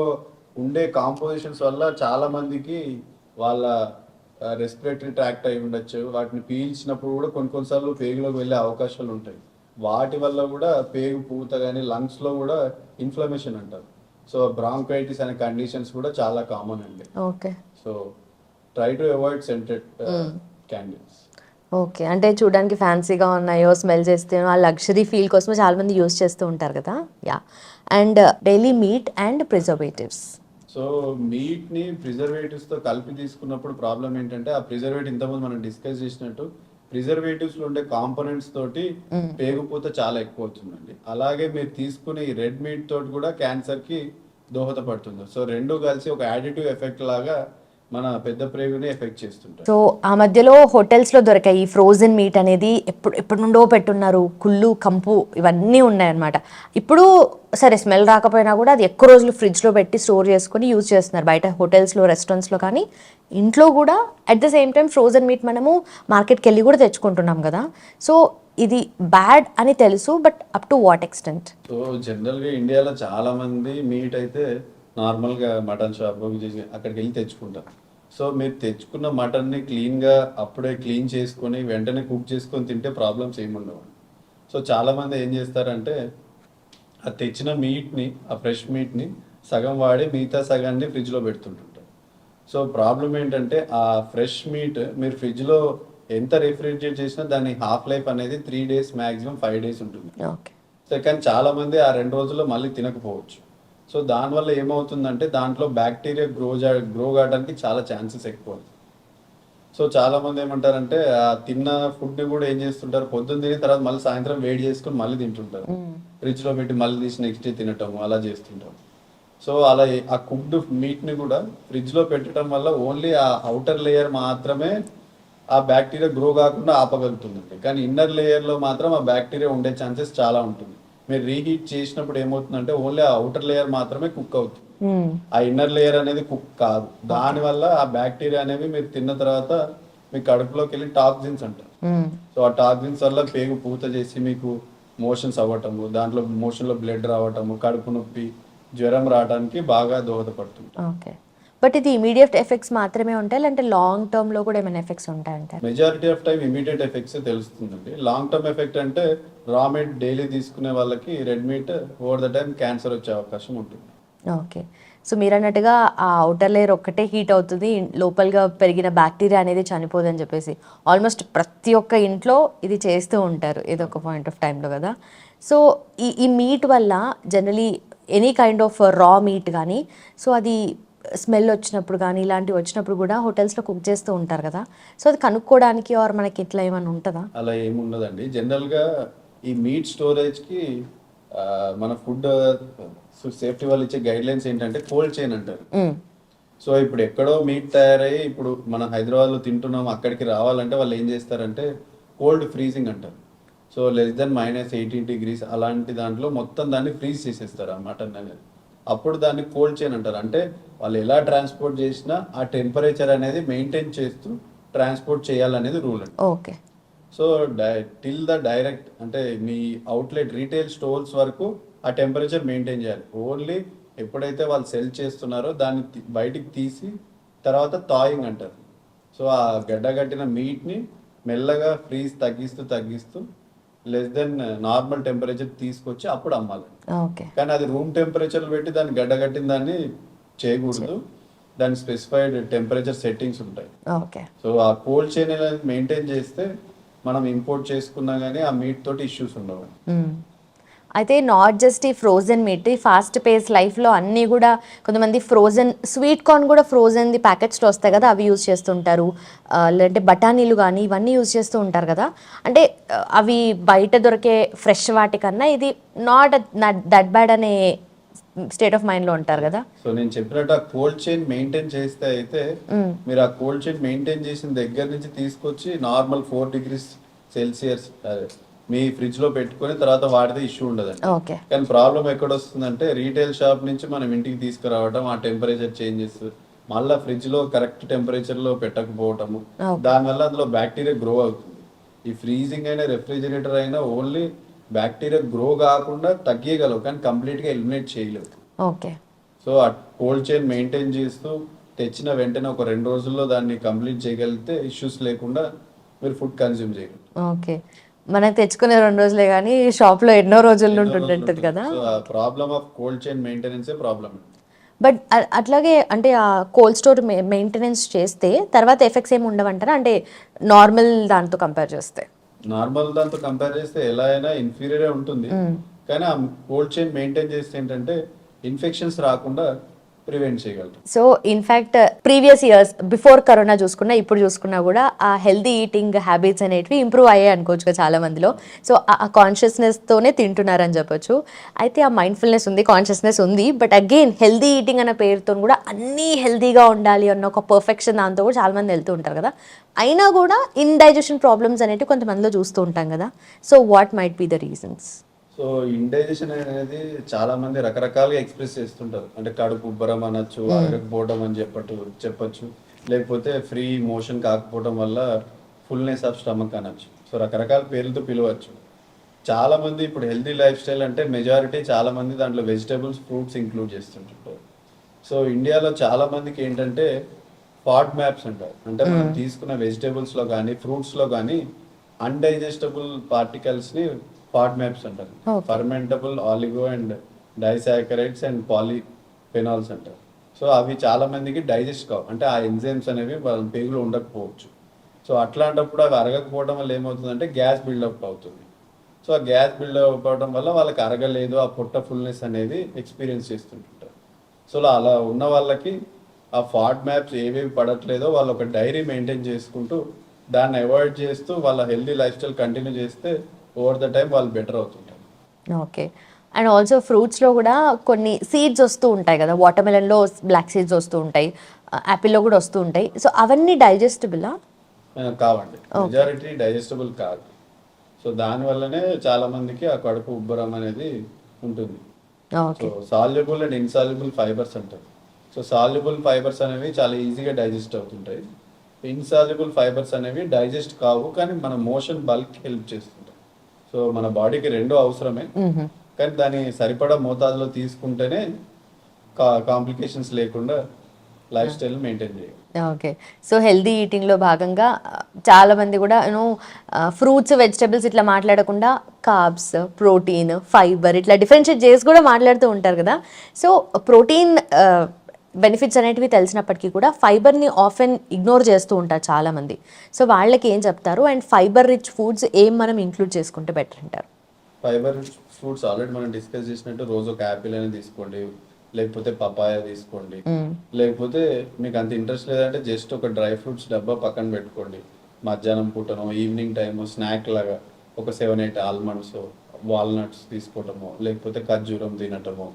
ఉండే కాంపోజిషన్స్ వల్ల చాలా మందికి వాళ్ళ రెస్పిరేటరీ ట్రాక్ట్ అయి ఉండొచ్చు, వాటిని పీల్చినప్పుడు కూడా కొన్నిసార్లు పేగులోకి వెళ్ళే అవకాశాలు ఉంటాయి. వాటి వల్ల కూడా పేగు పూత కానీ లంగ్స్ లో కూడా ఇన్ఫ్లమేషన్ అంటారు. సో బ్రాంకైటిస్ అనే కండిషన్స్ కూడా చాలా కామన్ అండి. Okay. So try to avoid scented candles. Okay. అంటే చూడడానికి ఫ్యాన్సీగా ఉన్నాయో, స్మెల్ చేస్తే ఆ లగ్జరీ ఫీల్ కోసం చాలా మంది యూజ్ చేస్తూ ఉంటారు కదా. Yeah. And daily meet and preservatives. So meet ని ప్రిజర్వేటివ్స్ తో కలిపి తీసుకున్నప్పుడు ప్రాబ్లం ఏంటంటే, ఆ ప్రిజర్వేటివ్ ఇంతకుముందు మనం డిస్కస్ చేసినట్టు ప్రిజర్వేటివ్స్ లో ఉండే కాంపోనెంట్స్ తోటి పేగుపూత చాలా ఎక్కువ అవుతుందండి. అలాగే మీరు తీసుకునే ఈ రెడ్ మీట్ తోటి కూడా క్యాన్సర్ కి దోహదపడుతుంది. సో రెండు కలిసి ఒక యాడిటివ్ ఎఫెక్ట్ లాగా మన పెద్ద ప్రేగుని ఎఫెక్ట్ చేస్తుంటాయి. సో ఆ మధ్యలో హోటల్స్లో దొరికాయి ఈ ఫ్రోజన్ మీట్ అనేది ఎప్పుడు నుండో పెట్టున్నారు, కుళ్ళు కంపు ఇవన్నీ ఉన్నాయన్నమాట. ఇప్పుడు సరే స్మెల్ రాకపోయినా కూడా అది ఎక్కువ రోజులు ఫ్రిడ్జ్లో పెట్టి స్టోర్ చేసుకొని యూజ్ చేస్తున్నారు బయట హోటల్స్లో, రెస్టారెంట్స్లో. కానీ ఇంట్లో కూడా at the same time frozen meat మనము మార్కెట్కి వెళ్ళి కూడా తెచ్చుకుంటున్నాం కదా. సో ఇది బ్యాడ్ అని తెలుసు, but up to what extent? So జనరల్గా ఇండియాలో చాలా మంది మీట్ అయితే నార్మల్గా మటన్ షాప్ అక్కడికి వెళ్ళి తెచ్చుకుంటారు. సో మీరు తెచ్చుకున్న మటన్ని క్లీన్గా అప్పుడే క్లీన్ చేసుకొని వెంటనే కుక్ చేసుకొని తింటే ప్రాబ్లమ్స్ ఏమి ఉండవు. సో చాలామంది ఏం చేస్తారంటే ఆ తెచ్చిన మీట్ని, ఆ ఫ్రెష్ మీట్ని సగం వాడి మిగతా సగాన్ని ఫ్రిడ్జ్లో పెడుతుంటుంటారు. సో ప్రాబ్లం ఏంటంటే ఆ ఫ్రెష్ మీట్ మీరు ఫ్రిడ్జ్లో ఎంత రిఫ్రిజిరేట్ చేసినా దాని హాఫ్ లైఫ్ అనేది 3 days మ్యాక్సిమం 5 days ఉంటుంది. సో కానీ చాలా మంది ఆ 2 రోజుల్లో మళ్ళీ తినకపోవచ్చు. సో దానివల్ల ఏమవుతుందంటే దాంట్లో బ్యాక్టీరియా గ్రో కావడానికి చాలా ఛాన్సెస్ ఎక్కువ. సో చాలా మంది ఏమంటారంటే ఆ తిన్న ఫుడ్ కూడా ఏం చేస్తుంటారు, పొద్దున్న తిని తర్వాత మళ్ళీ సాయంత్రం వేడి చేసుకుని మళ్ళీ తింటుంటారు. ఫ్రిడ్జ్లో పెట్టి మళ్ళీ తీసి నెక్స్ట్ డే తినటం అలా చేస్తుంటారు. సో అలా ఆ కుక్డ్ మీట్ని కూడా ఫ్రిడ్జ్లో పెట్టడం వల్ల ఓన్లీ ఆ అవుటర్ లేయర్ మాత్రమే ఆ బ్యాక్టీరియా గ్రో కాకుండా ఆపగలుగుతుందండి. కానీ ఇన్నర్ లేయర్లో మాత్రం ఆ బ్యాక్టీరియా ఉండే ఛాన్సెస్ చాలా ఉంటుంది. మీరు రీహీట్ చేసినప్పుడు ఏమవుతుందంటే ఓన్లీ ఆ అవుటర్ లేయర్ మాత్రమే కుక్ అవుతుంది, ఆ ఇన్నర్ లేయర్ అనేది కుక్ కాదు. దానివల్ల ఆ బ్యాక్టీరియా అనేవి మీరు తిన్న తర్వాత మీ కడుపులోకి వెళ్ళి టాక్సిన్స్ అంటారు. సో ఆ టాక్సిన్స్ వల్ల పేగు పూత చేసి మీకు మోషన్స్ అవ్వటము, దాంట్లో మోషన్లో బ్లడ్ రావటము, కడుపు నొప్పి, జ్వరం రావడానికి బాగా దోహదపడుతుంది. ఓకే, బట్ ఇది ఇమీడియట్ ఎఫెక్ట్స్ మాత్రమే ఉంటాయి లేదంటే లాంగ్ టర్మ్ లో కూడా ఏమైనా ఎఫెక్ట్స్ ఉంటాయంటే? Majority of time immediate effects తెలుస్తుందండి. లాంగ్ టర్మ్ ఎఫెక్ట్ అంటే రా మీట్ డైలీ తీసుకునే వాళ్ళకి red meat over the time cancer వచ్చే అవకాశం ఉంటుంది. ఓకే, సో మీరు అన్నట్టుగా ఆ అవుటర్ లేయర్ ఒక్కటే హీట్ అవుతుంది, లోపలగా పెరిగిన బ్యాక్టీరియా అనేది చనిపోదని చెప్పేసి ఆల్మోస్ట్ ప్రతి ఒక్క ఇంట్లో ఇది చేస్తూ ఉంటారు ఏదో ఒక పాయింట్ ఆఫ్ టైంలో కదా. సో ఈ మీట్ వల్ల జనరలీ ఎనీ కైండ్ ఆఫ్ రా మీట్ కానీ, సో అది స్మెల్ వచ్చినప్పుడు కానీ ఇలాంటివి వచ్చినప్పుడు కూడా హోటల్స్లో కుక్ చేస్తూ ఉంటారు కదా. సో అది కనుక్కోవడానికి ఆర్ మనకి ఇట్లా ఏమైనా ఉంటుందా? అలా ఏమి ఉండదండి. జనరల్గా ఈ మీట్ స్టోరేజ్కి మన ఫుడ్ సేఫ్టీ వాళ్ళు ఇచ్చే గైడ్ లైన్స్ ఏంటంటే కోల్డ్ చైన్ అంటారు. సో ఇప్పుడు ఎక్కడో మీట్ తయారయ్యి ఇప్పుడు మనం హైదరాబాద్లో తింటున్నాం, అక్కడికి రావాలంటే వాళ్ళు ఏం చేస్తారంటే కోల్డ్ ఫ్రీజింగ్ అంటారు. సో లెస్ దెన్ -18 degrees అలాంటి దాంట్లో మొత్తం దాన్ని ఫ్రీజ్ చేసేస్తారు ఆ మటన్ అనేది. అప్పుడు దాన్ని కోల్డ్ చైన్ అంటారు. అంటే వాళ్ళు ఎలా ట్రాన్స్పోర్ట్ చేసినా ఆ టెంపరేచర్ అనేది మెయింటైన్ చేస్తూ ట్రాన్స్పోర్ట్ చేయాలనేది రూల్ అండి. Okay, so till the direct అంటే మీ అవుట్లెట్ రీటైల్ స్టోర్స్ వరకు ఆ టెంపరేచర్ మెయింటైన్ చేయాలి. ఓన్లీ ఎప్పుడైతే వాళ్ళు సెల్ చేస్తున్నారో దాన్ని బయటికి తీసి తర్వాత థాయింగ్ అంటారు. సో ఆ గడ్డగట్టిన మీట్ని మెల్లగా ఫ్రీజ్ తగ్గిస్తూ లెస్ దెన్ నార్మల్ టెంపరేచర్ తీసుకొచ్చి అప్పుడు అమ్మాలి. కానీ అది రూమ్ టెంపరేచర్ పెట్టి దాన్ని గడ్డగట్టిన దాన్ని చేయకూడదు. దాని స్పెసిఫైడ్ టెంపరేచర్ సెట్టింగ్స్ ఉంటాయి. సో ఆ కోల్డ్ చైన్ మెయింటైన్ చేస్తే మనం ఇంపోర్ట్ చేసుకున్నా కానీ ఆ మీట్ తోటి ఇష్యూస్ ఉండవు. అయితే నాట్ జస్ట్ ఈ ఫ్రోజన్ మీట్, ఈ ఫాస్ట్ పేస్ లైఫ్లో అన్నీ కూడా కొంతమంది ఫ్రోజన్ స్వీట్ కార్న్ కూడా ఫ్రోజన్ది ప్యాకెట్స్లో వస్తాయి కదా, అవి యూజ్ చేస్తుంటారు. లేదంటే బఠానీలు కానీ ఇవన్నీ యూజ్ చేస్తూ ఉంటారు కదా. అంటే అవి బయట దొరికే ఫ్రెష్ వాటికన్నా ఇది నాట్ దట్ బ్యాడ్ అనే స్టేట్ ఆఫ్ మైండ్లో ఉంటారు కదా. సో నేను చెప్పినట్టు ఆ కోల్డ్ చైన్ మెయింటైన్ చేస్తే అయితే మీరు ఆ కోల్డ్ చైన్ మెయింటైన్ చేసిన దగ్గర నుంచి తీసుకొచ్చి నార్మల్ 4 degrees Celsius మీ ఫ్రిడ్జ్ లో పెట్టుకొని తర్వాత వాడితే ఇష్యూ ఉండదండి. కానీ ప్రాబ్లం ఎక్కడ వస్తుందంటే రీటైల్ షాప్ నుంచి మనం ఇంటికి తీసుకురావడం, ఆ టెంపరేచర్ చేంజెస్, మళ్ళీ ఫ్రిడ్జ్ లో కరెక్ట్ టెంపరేచర్ లో పెట్టకపోవటము, దానివల్ల అందులో బ్యాక్టీరియా గ్రో అవుతుంది. ఈ ఫ్రీజింగ్ అయినా రెఫ్రిజిరేటర్ అయినా ఓన్లీ బ్యాక్టీరియా గ్రో కాకుండా తగ్గియగలవు కానీ కంప్లీట్ గా ఎలిమినేట్ చేయలేవు. సో ఆ కోల్డ్ చైన్ మెయింటైన్ చేస్తూ తెచ్చిన వెంటనే ఒక 2 రోజుల్లో దాన్ని కంప్లీట్ చేయగలిగితే ఇష్యూస్ లేకుండా మీరు ఫుడ్ కన్జ్యూమ్ చేయగలరు. ఓకే, మనం తెచ్చుకునే 2 రోజులే కానీ షాప్ లో ఎన్నో రోజుల నుండి ఉంటుంటది కదా. Problem of cold chain maintenance problem. But అట్లాగే అంటే ఆ కోల్డ్ స్టోర్ మెయింటెనెన్స్ చేస్తే తర్వాత ఎఫెక్ట్స్ ఏమి ఉండవంటారా? అంటే నార్మల్ దాంతో కంపేర్ చేస్తే ఎలా అయినా ఇన్ఫీరియర్ ఉంటుంది. కానీ ఆ కోల్డ్ చైన్ మెయింటైన్ చేస్తే ఏంటంటే ఇన్ఫెక్షన్స్ రాకుండా ప్రివెంట్ చేయగలుగుతాం. So in fact previous years before corona చూసుకున్నా ఇప్పుడు చూసుకున్నా కూడా ఆ హెల్దీ ఈటింగ్ హ్యాబిట్స్ అనేటివి ఇంప్రూవ్ అయ్యాయి అనుకోవచ్చు కదా చాలా మందిలో. సో ఆ కాన్షియస్నెస్తోనే తింటున్నారని చెప్పొచ్చు. అయితే ఆ మైండ్ఫుల్నెస్ ఉంది, కాన్షియస్నెస్ ఉంది, బట్ అగైన్ హెల్దీ ఈటింగ్ అన్న పేరుతో కూడా అన్నీ హెల్దీగా ఉండాలి అన్న ఒక పర్ఫెక్షన్ దాంతో కూడా చాలా మంది వెళ్తూ ఉంటారు కదా. అయినా కూడా ఇండైజెషన్ ప్రాబ్లమ్స్ అనేవి కొంతమందిలో చూస్తూ ఉంటాం కదా. So what might be the reasons? So indigestion అనేది చాలా మంది రకరకాలుగా ఎక్స్ప్రెస్ చేస్తుంటారు. అంటే కడుపు ఉబ్బరం అనొచ్చు, అరగకపోవడం అని చెప్పొచ్చు, లేకపోతే ఫ్రీ మోషన్ కాకపోవడం వల్ల ఫుల్నెస్ ఆఫ్ స్టమక్ అనొచ్చు. సో రకరకాల పేర్లతో పిలవచ్చు. చాలా మంది ఇప్పుడు హెల్తీ లైఫ్ స్టైల్ అంటే మెజారిటీ చాలా మంది దాంట్లో వెజిటేబుల్స్, ఫ్రూట్స్ ఇంక్లూడ్ చేస్తుంటారు. సో ఇండియాలో చాలా మందికి ఏంటంటే ఫాడ్ మ్యాప్స్ అంటారు. అంటే మనం తీసుకున్న వెజిటేబుల్స్లో కానీ ఫ్రూట్స్లో కానీ అన్డైజెస్టబుల్ పార్టికల్స్ని ఫాడ్ మ్యాప్స్ అంటారు. Fermentable oligo and disaccharides and polyphenols అంటారు. సో అవి చాలా మందికి డైజెస్ట్ కావు, అంటే ఆ ఎంజైమ్స్ అనేవి వాళ్ళ పేగులో ఉండకపోవచ్చు. సో అట్లాంటప్పుడు అవి అరగకపోవడం వల్ల ఏమవుతుందంటే గ్యాస్ బిల్డప్ అవుతుంది. సో ఆ గ్యాస్ బిల్డప్ అవడం వల్ల వాళ్ళకి అరగలేదు, ఆ పొట్ట ఫుల్నెస్ అనేది ఎక్స్పీరియన్స్ చేస్తుంటారు. సో అలా ఉన్న వాళ్ళకి ఆ ఫాడ్ మ్యాప్స్ ఏవేవి పడట్లేదో వాళ్ళు ఒక డైరీ మెయింటైన్ చేసుకుంటూ దాన్ని అవాయిడ్ చేస్తూ వాళ్ళ హెల్దీ లైఫ్ స్టైల్ కంటిన్యూ చేస్తే ఓవర్ ద టైం వాళ్ళు బెటర్ అవుతుంటారు. ఓకే. అండ్ ఆల్సో ఫ్రూట్స్లో కూడా కొన్ని సీడ్స్ వస్తూ ఉంటాయి కదా, వాటర్మెలన్లో బ్లాక్ సీడ్స్ వస్తూ ఉంటాయి, యాపిల్లో కూడా వస్తూ ఉంటాయి. సో అవన్నీ డైజెస్టబులా? కావండి, మెజారిటీ డైజెస్టబుల్ కాదు. సో దానివల్లనే చాలా మందికి ఆ కడుపు ఉబ్బరం అనేది ఉంటుంది. So soluble and insoluble fibres అంటారు. సో సాల్యుబుల్ ఫైబర్స్ అనేవి చాలా ఈజీగా డైజెస్ట్ అవుతుంటాయి. ఇన్సాల్యుబుల్ ఫైబర్స్ అనేవి డైజెస్ట్ కావు, కానీ మన మోషన్ బల్క్ హెల్ప్ చేస్తుంటాయి. సో మన బాడీకి రెండు అవసరమే, కానీ దాన్ని సరిపడా మోతాదులో తీసుకుంటేనే కాంప్లికేషన్స్ లేకుండా లైఫ్ స్టైల్ మెయింటైన్ చేయాలి. ఓకే. సో హెల్దీ ఈటింగ్లో భాగంగా చాలా మంది కూడా ఫ్రూట్స్, వెజిటబుల్స్ ఇట్లా మాట్లాడకుండా కార్బ్స్, ప్రోటీన్, ఫైబర్ ఇట్లా డిఫరెన్షియేట్ చేసి కూడా మాట్లాడుతూ ఉంటారు కదా. సో ప్రోటీన్ బెనిఫిట్స్ అనేటివి తెలిసినప్పటికీ కూడా ఫైబర్ని ఆఫెన్ ఇగ్నోర్ చేస్తూ ఉంటారు చాలామంది. సో వాళ్ళకి ఏం చెప్తారు? అండ్ ఫైబర్ రిచ్ ఫుడ్స్ ఏం మనం ఇంక్లూడ్ చేసుకుంటే బెటర్ అంటారు? ఫైబర్ రిచ్ ఫ్రూట్స్ ఆల్రెడీ మనం డిస్కస్ చేసినట్టు రోజు ఒక యాపిల్ అనేది తీసుకోండి, లేకపోతే పపాయ తీసుకోండి, లేకపోతే మీకు అంత ఇంట్రెస్ట్ లేదంటే జస్ట్ ఒక డ్రై ఫ్రూట్స్ డబ్బా పక్కన పెట్టుకోండి. మధ్యాహ్నం పూటనో ఈవినింగ్ టైము స్నాక్ లాగా ఒక 7-8 ఆల్మండ్స్, వాల్నట్స్ తీసుకోవటము, లేకపోతే ఖర్జూరం తినటము,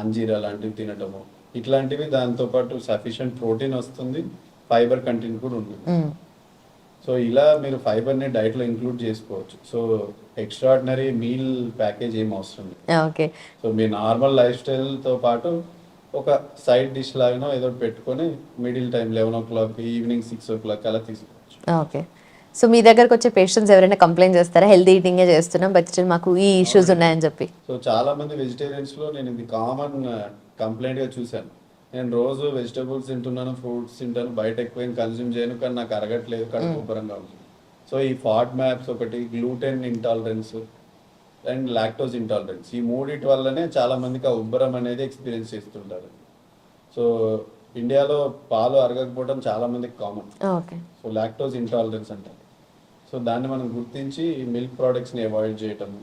అంజీరా లాంటివి తినటము, ఇట్లాంటివి దాంతోపాటు సఫిషియంట్ ప్రోటీన్ వస్తుంది, ఫైబర్ కంటెంట్ కూడా ఉంటుంది. సో ఇలా మీరు ఫైబర్ని డైట్లో ఇంక్లూడ్ చేసుకోవచ్చు. సో ఎక్స్ట్రాడినరీ మీల్ ప్యాకేజ్ ఏం అవసరం లేదు. ఓకే. సో మీ నార్మల్ లైఫ్ స్టైల్తో పాటు ఒక సైడ్ డిష్ లాగానో ఏదో పెట్టుకొని middle time 11 o'clock, evening 6 o'clock అలా తీసుకోవచ్చు. ఓకే. సో మీ దగ్గరకు వచ్చే పేషెంట్స్ ఎవరైనా కంప్లైంట్ చేస్తారా హెల్దీ ఈటింగే చేస్తున్నాం బట్ స్టిల్ మాకు ఈ ఇష్యూస్ ఉన్నాయని చెప్పి? సో చాలా మంది వెజిటేరియన్స్లో నేను ఇది కామన్ కంప్లైంట్గా చూశాను. నేను రోజు వెజిటబుల్స్ తింటున్నాను, ఫ్రూట్స్ తింటాను, బయట ఎక్కువ ఏం కన్జ్యూమ్ చేయను, కానీ నాకు అరగట్లేదు, కడుపు ఉబ్బరంగా ఉంటుంది. సో ఈ ఫాడ్ మ్యాప్స్ ఒకటి, gluten intolerance and lactose intolerance, ఈ మూడిటి వల్లనే చాలా మందికి ఆ ఉబ్బరం అనేది ఎక్స్పీరియన్స్ చేస్తుంటారు. సో ఇండియాలో పాలు అరగకపోవడం చాలా మందికి కామన్. సో లాక్టోజ్ ఇంటాలరెన్స్ అంటారు. సో దాన్ని మనం గుర్తించి మిల్క్ ప్రోడక్ట్స్ని అవాయిడ్ చేయటము,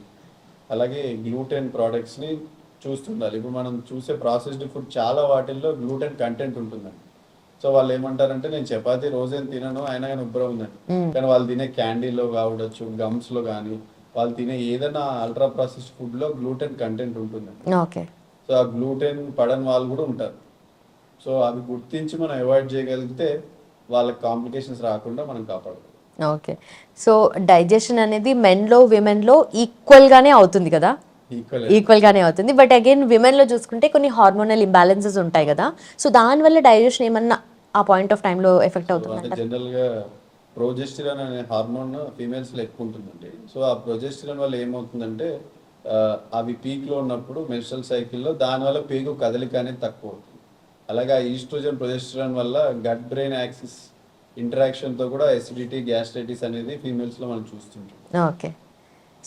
అలాగే గ్లూటెన్ ప్రోడక్ట్స్ని చూస్తుండాలి. ఇప్పుడు మనం చూసే ప్రాసెస్డ్ ఫుడ్ చాలా వాటిల్లో గ్లూటెన్ కంటెంట్ ఉంటుందండి. సో వాళ్ళు ఏమంటారంటే నేను చపాతీ రోజేం తినను అయినా కానీ ఉబ్బరం ఉందండి, కానీ వాళ్ళు తినే క్యాండీలో కావచ్చు, గమ్స్లో కానీ వాళ్ళు తినే ఏదైనా అల్ట్రా ప్రాసెస్డ్ ఫుడ్లో గ్లూటెన్ కంటెంట్ ఉంటుందండి. సో ఆ గ్లూటెన్ పడని వాళ్ళు కూడా ఉంటారు. సో అవి గుర్తించి మనం అవాయిడ్ చేయగలిగితే వాళ్ళకి కాంప్లికేషన్స్ రాకుండా మనం కాపాడుకోవాలి. ఓకే. సో డైజెషన్ అనేది మెన్లో విమెన్లో ఈక్వల్గానే అవుతుంది కదా? ఈక్వల్గానే అవుతుంది. బట్ అగైన్ విమెన్లో చూసుకుంటే కొన్ని హార్మోనల్ ఇంబ్యాలెన్సెస్ ఉంటాయి కదా. సో దానివల్ల డైజెషన్ ఏమన్నా ఆ పాయింట్ ఆఫ్ టైంలో ఎఫెక్ట్ అవుతుంది? జనరల్గా ప్రోజెస్టిరాన్ అనే హార్మోన్ ఫీమేల్స్లో ఎక్కువ ఉంటుందండి. సో ఆ ప్రోజెస్టిరాన్ వల్ల ఏమవుతుందంటే అవి పీక్లో ఉన్నప్పుడు మెన్స్ట్రల్ సైకిల్లో దానివల్ల పేగు కదలిక అనేది తక్కువ అవుతుంది. అలాగే ఈస్ట్రోజన్ ప్రొజెస్టరాన్ వల్ల గట్ బ్రెయిన్ యాక్సిస్ ఇంటరాక్షన్తో కూడా ఎసిడిటీ, గ్యాస్ట్రైటిస్ అనేది ఫీమేల్స్లో మనం చూస్తుంటాం. ఓకే.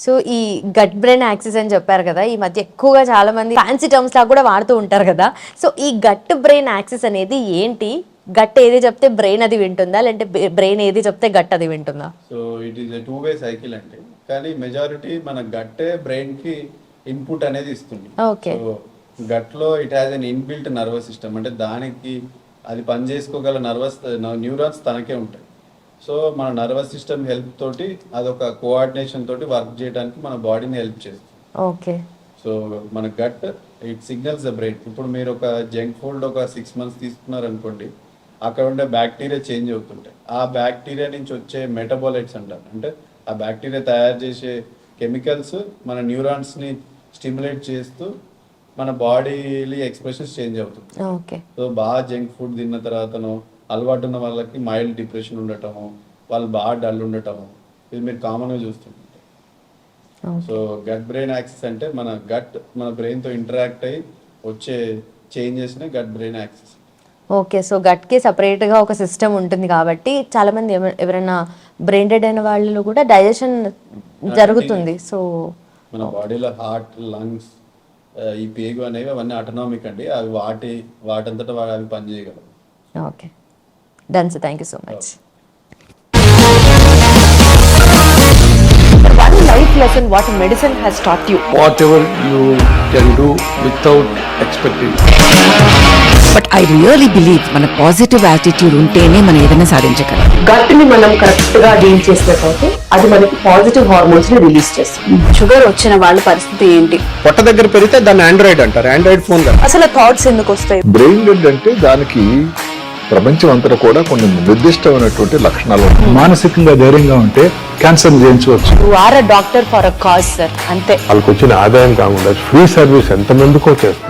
సో ఈ గట్ బ్రెయిన్ యాక్సిస్ అని చెప్పారు కదా, ఈ మధ్య ఎక్కువగా చాలా మంది ఫ్యాన్సీ టర్మ్స్ లాగా కూడా వాడుతూ ఉంటారు కదా. సో ఈ గట్ బ్రెయిన్ యాక్సిస్ అనేది ఏంటి? గట్ ఏది చెప్తే బ్రెయిన్ అది వింటుందా, లేదంటే బ్రెయిన్ ఏది చెప్తే గట్ అది వింటుందా? So it is a 2-way cycle అండి. కానీ మెజారిటీ మన గట్టే బ్రెయిన్ కి ఇన్పుట్ అనేది ఇస్తుంది. ఓకే. సో గట్లో it has an inbuilt nervous system, అంటే దానికి అది పని చేసుకోగల న్యూరాన్స్ తనకే ఉంటాయి. సో మన నర్వస్ సిస్టమ్ హెల్ప్ తోటి అదొక కోఆర్డినేషన్ తోటి వర్క్ చేయడానికి మన బాడీని హెల్ప్ చేస్తుంది. ఓకే. సో మన got it signals the brain. ఇప్పుడు మీరు ఒక జంక్ ఫుడ్ ఒక 6 months తీసుకున్నారనుకోండి, అక్కడ ఉండే బ్యాక్టీరియా చేంజ్ అవుతుంటాయి. ఆ బ్యాక్టీరియా నుంచి వచ్చే మెటబాలైట్స్ అంటారు, అంటే ఆ బ్యాక్టీరియా తయారు చేసే కెమికల్స్ మన న్యూరాన్స్ని స్టిమ్యులేట్ చేస్తూ మన బాడీలో ఎక్స్ప్రెషన్స్ చేంజ్ అవుతుంది. ఓకే. సో బాగా జంక్ ఫుడ్ తిన్న తర్వాతను అలవాటు ఉన్న వాళ్ళకి మైల్డ్ డిప్రెషన్ ఉండటము, వాళ్ళు బాగా డల్ ఉండటము, ఇది మీరు కామన్గా చూస్తుంటారు. సో గట్ బ్రెయిన్ యాక్సిస్ అంటే మన గట్ మన బ్రెయిన్తో ఇంటరాక్ట్ అయ్యి వచ్చే చేంజెస్ని gut brain axis. Okay. So గట్కి సపరేట్గా ఒక సిస్టమ్ ఉంటుంది కాబట్టి చాలామంది ఎవరైనా బ్రెయిన్ డెడ్ అయిన వాళ్ళు కూడా డైజెషన్ జరుగుతుంది. సో మన బాడీలో హార్ట్, లంగ్స్, ఈ పేగు అనేవి అవన్నీ ఆటోనామిక్ అండి, అవి వాటంతటా అవి పనిచేయగలవు. Okay, done sir, thank you so much. One life lesson what medicine has taught you. Whatever you can do without expecting. But I really believe మన పాజిటివ్ యాటిట్యూడ్ ఉంటేనే మనం ఏదైనా సాధించగలం. గట్ ని మనం కరెక్ట్ గా డీల్ చేసినట్లయితే అది మనకి పాజిటివ్ హార్మోన్స్ ని రిలీజ్ చేస్తుంది. షుగర్ వచ్చిన వాళ్ళ పరిస్థితి ఏంటి? పొట్ట దగ్గర పెరిగితే దాన్ని ఆండ్రాయిడ్ అంటారు, ఆండ్రాయిడ్ ఫోన్ కదా. అసలు థాట్స్ ఎందుకు వస్తాయి? బ్రెయిన్ డెడ్ అంటే దానికి ప్రపంచం అంతా కూడా కొన్ని నిర్దిష్టమైనటువంటి లక్షణాలు ఉంటాయి. మానసికంగా ధైర్యంగా ఉంటే క్యాన్సర్ జయించవచ్చు. You are a doctor for a cause sir, అంతే. వాళ్ళకి వచ్చిన ఆదాయం కాకుండా ఫ్రీ సర్వీస్ ఎంతమందికో చేస్తారు.